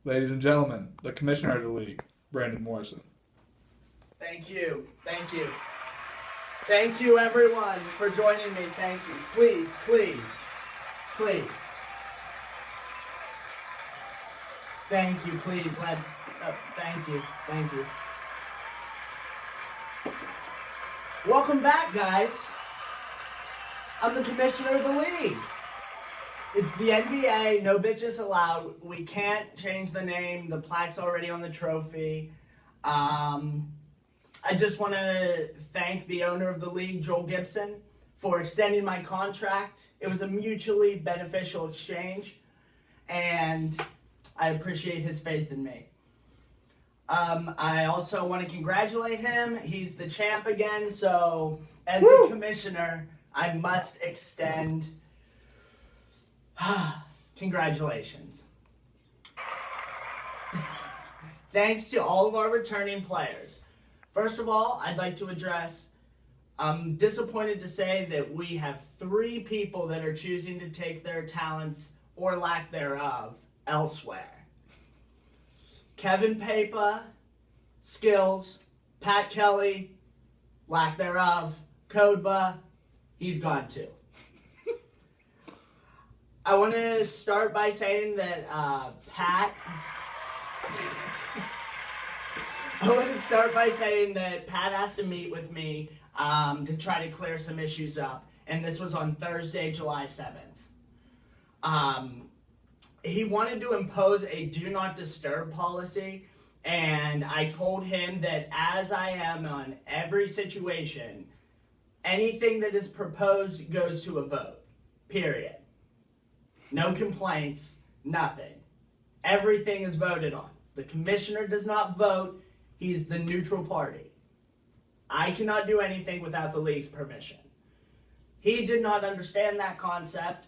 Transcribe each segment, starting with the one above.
Ladies and gentlemen, the commissioner of the league, Brandon Morrison. Thank you. Thank you. Thank you, everyone, for joining me. Thank you. Please, please, please. Thank you, please. Thank you. Thank you. Welcome back, guys. I'm the commissioner of the league. It's the NBA, no bitches allowed. We can't change the name. The plaque's already on the trophy. I just want to thank the owner of the league, Joel Gibson, for extending my contract. It was a mutually beneficial exchange, and I appreciate his faith in me. I also want to congratulate him. He's the champ again, so as the commissioner, I must extend congratulations. Thanks to all of our returning players. First of all, I'd like to address, I'm disappointed to say that we have 3 people that are choosing to take their talents or lack thereof elsewhere. Kevin Papa, skills. Pat Kelly, lack thereof. Kodba, he's gone too. I want to start by saying that Pat asked to meet with me to try to clear some issues up, and this was on Thursday, July 7th. He wanted to impose a do not disturb policy, and I told him that as I am on every situation, anything that is proposed goes to a vote, period. No complaints, nothing. Everything is voted on. The commissioner does not vote. He's the neutral party. I cannot do anything without the league's permission. He did not understand that concept.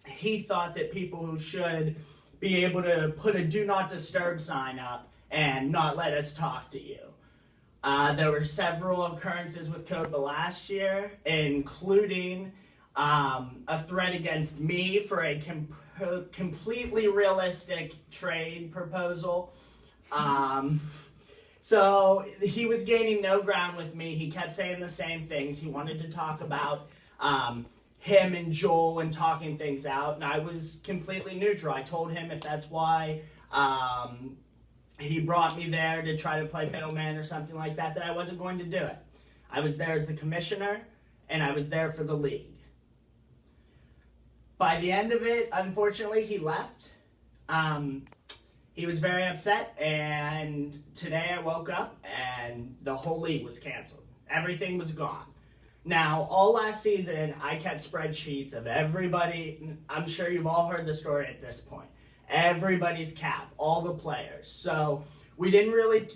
He thought that people should be able to put a do not disturb sign up and not let us talk to you. There were several occurrences with Kodba last year, including a threat against me for a completely realistic trade proposal. So he was gaining no ground with me. He kept saying the same things. He wanted to talk about him and Joel and talking things out, and I was completely neutral. I told him if that's why he brought me there to try to play middleman or something like that, that I wasn't going to do it. I was there as the commissioner, and I was there for the league. By the end of it, unfortunately, he left. He was very upset, and today I woke up and the whole league was canceled. Everything was gone. Now, all last season, I kept spreadsheets of everybody. I'm sure you've all heard the story at this point. Everybody's cap, all the players. So we didn't really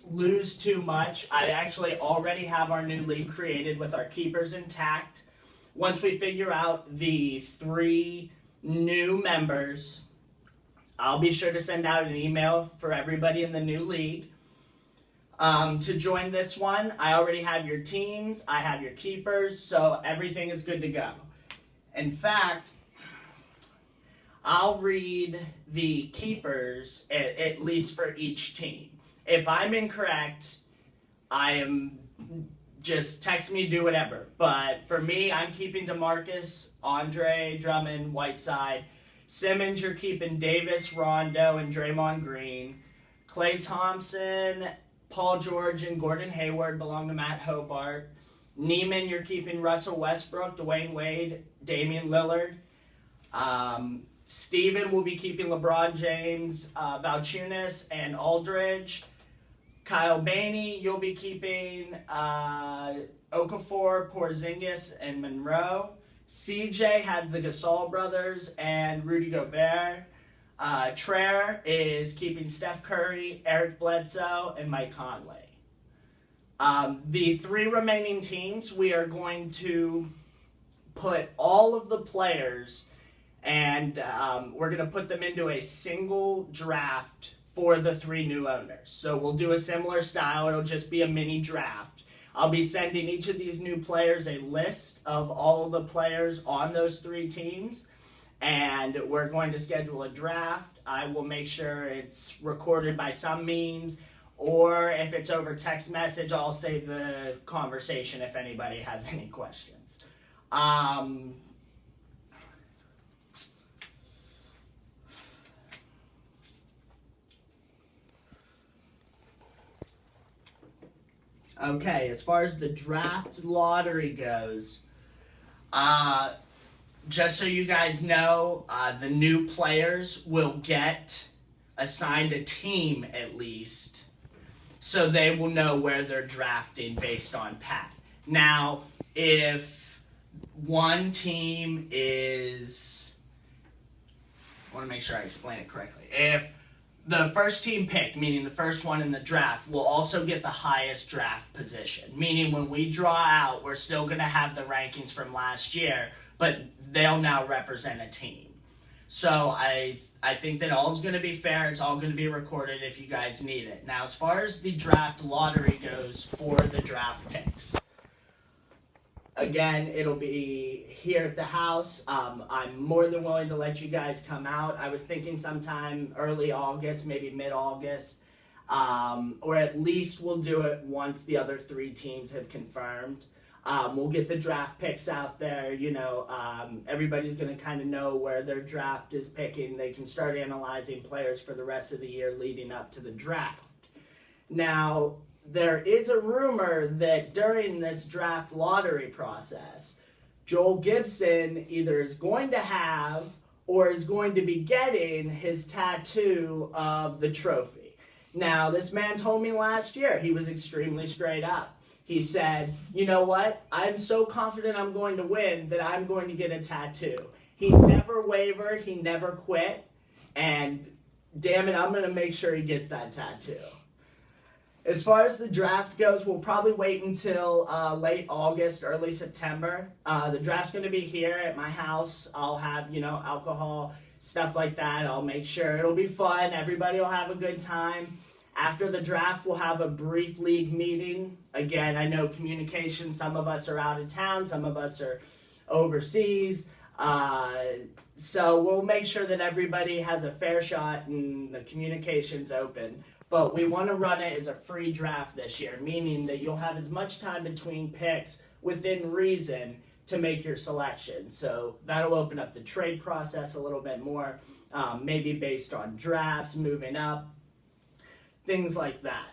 lose too much. I actually already have our new league created with our keepers intact. Once we figure out the 3 new members, I'll be sure to send out an email for everybody in the new league. To join this one, I already have your teams, I have your keepers, so everything is good to go. In fact, I'll read the keepers, at least for each team. If I'm incorrect, just text me, do whatever. But for me, I'm keeping DeMarcus, Andre, Drummond, Whiteside. Simmons, you're keeping Davis, Rondo, and Draymond Green. Klay Thompson, Paul George, and Gordon Hayward belong to Matt Hobart. Neiman, you're keeping Russell Westbrook, Dwayne Wade, Damian Lillard. Steven will be keeping LeBron James, Valanciunas, and Aldridge. Kyle Bainey, you'll be keeping Okafor, Porzingis, and Monroe. CJ has the Gasol brothers and Rudy Gobert. Traer is keeping Steph Curry, Eric Bledsoe, and Mike Conley. The 3 remaining teams, we are going to put all of the players and we're going to put them into a single draft for the 3 new owners. So we'll do a similar style. It'll just be a mini draft. I'll be sending each of these new players a list of all of the players on those 3 teams, and we're going to schedule a draft. I will make sure it's recorded by some means, or if it's over text message, I'll save the conversation if anybody has any questions. Okay, as far as the draft lottery goes, just so you guys know, the new players will get assigned a team at least, so they will know where they're drafting based on Pat. Now, if one team is, I want to make sure I explain it correctly. If the first team picked, meaning the first one in the draft, will also get the highest draft position. Meaning when we draw out, we're still going to have the rankings from last year, but they'll now represent a team. So I think that all is going to be fair. It's all going to be recorded if you guys need it. Now, as far as the draft lottery goes for the draft picks, again, it'll be here at the house. I'm more than willing to let you guys come out. I was thinking sometime early August, maybe mid-August, or at least we'll do it once the other 3 teams have confirmed. We'll get the draft picks out there. Everybody's going to kind of know where their draft is picking. They can start analyzing players for the rest of the year leading up to the draft. Now, there is a rumor that during this draft lottery process, Joel Gibson either is going to have or is going to be getting his tattoo of the trophy. Now, this man told me last year, he was extremely straight up. He said, you know what? I'm so confident I'm going to win that I'm going to get a tattoo. He never wavered. He never quit. And damn it, I'm going to make sure he gets that tattoo. As far as the draft goes, we'll probably wait until late August, early September. The draft's going to be here at my house. I'll have, alcohol, stuff like that. I'll make sure it'll be fun. Everybody will have a good time. After the draft, we'll have a brief league meeting. Again, I know communication, some of us are out of town, some of us are overseas. So we'll make sure that everybody has a fair shot and the communication's open. But we want to run it as a free draft this year, meaning that you'll have as much time between picks within reason to make your selection. So that'll open up the trade process a little bit more, maybe based on drafts, moving up, things like that.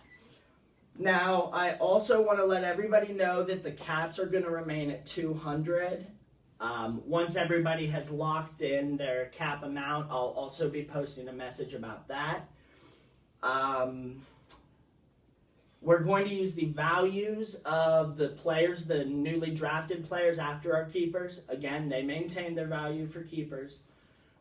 Now, I also want to let everybody know that the caps are going to remain at 200. Once everybody has locked in their cap amount, I'll also be posting a message about that. We're going to use the values of the players, the newly drafted players after our keepers. Again, they maintain their value for keepers.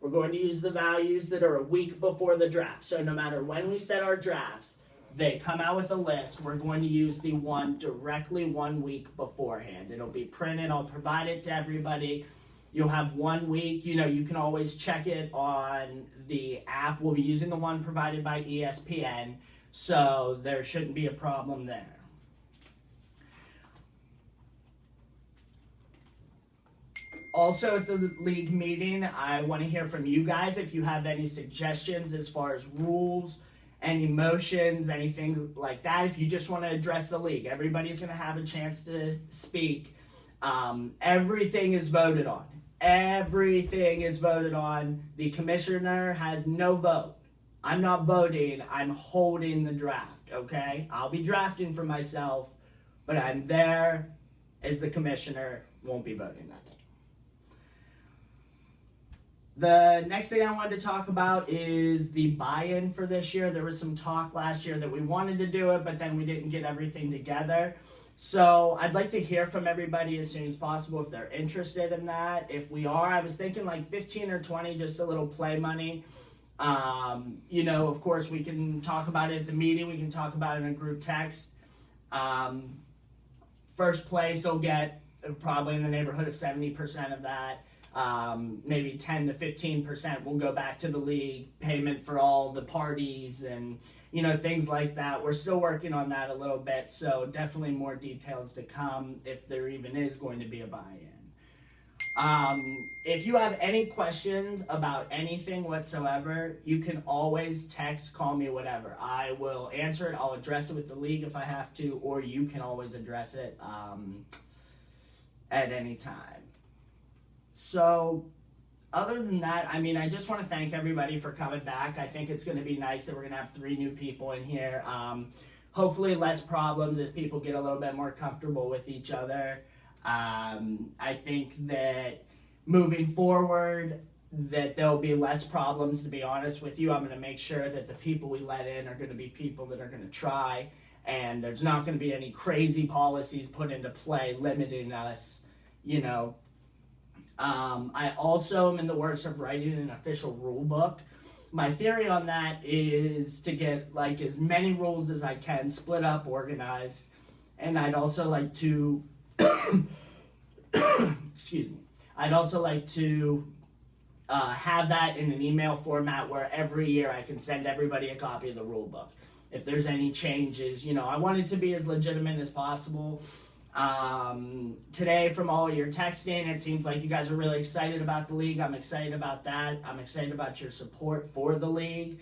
We're going to use the values that are a week before the draft. So no matter when we set our drafts, they come out with a list. We're going to use the one directly 1 week beforehand. It'll be printed. I'll provide it to everybody. You'll have 1 week. You can always check it on the app. We'll be using the one provided by ESPN, so there shouldn't be a problem there. Also at the league meeting, I want to hear from you guys if you have any suggestions as far as rules, any motions, anything like that. If you just want to address the league, everybody's going to have a chance to speak. Everything is voted on. Everything is voted on. The commissioner has no vote. I'm not voting. I'm holding the draft, okay? I'll be drafting for myself, but I'm there as the commissioner. Won't be voting that day. The next thing I wanted to talk about is the buy-in for this year. There was some talk last year that we wanted to do it, but then we didn't get everything together. So I'd like to hear from everybody as soon as possible if they're interested in that. If we are, I was thinking like 15 or 20, just a little play money. Of course, we can talk about it at the meeting. We can talk about it in a group text. First place will get probably in the neighborhood of 70% of that. Maybe 10 to 15% will go back to the league, payment for all the parties and things like that. We're still working on that a little bit, so definitely more details to come if there even is going to be a buy-in. If you have any questions about anything whatsoever, you can always text, call me, whatever. I will answer it. I'll address it with the league if I have to, or you can always address it at any time. So, other than that, I mean, I just want to thank everybody for coming back. I think it's going to be nice that we're going to have 3 new people in here. Hopefully less problems as people get a little bit more comfortable with each other. I think that moving forward, that there'll be less problems, to be honest with you. I'm going to make sure that the people we let in are going to be people that are going to try, and there's not going to be any crazy policies put into play limiting us, you know. I also am in the works of writing an official rule book. My theory on that is to get like as many rules as I can, split up, organized, and I'd also like to excuse me. I'd also like to have that in an email format where every year I can send everybody a copy of the rule book. If there's any changes, you know, I want it to be as legitimate as possible. Today, from all your texting, it seems like you guys are really excited about the league. I'm excited about that. I'm excited about your support for the league.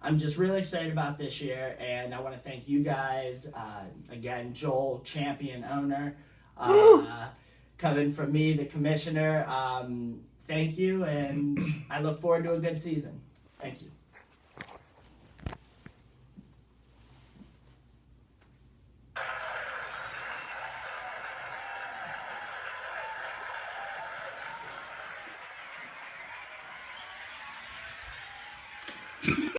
I'm just really excited about this year, and I want to thank you guys. Again, Joel, champion owner. Coming from me, the commissioner. Thank you, and I look forward to a good season. Thank you.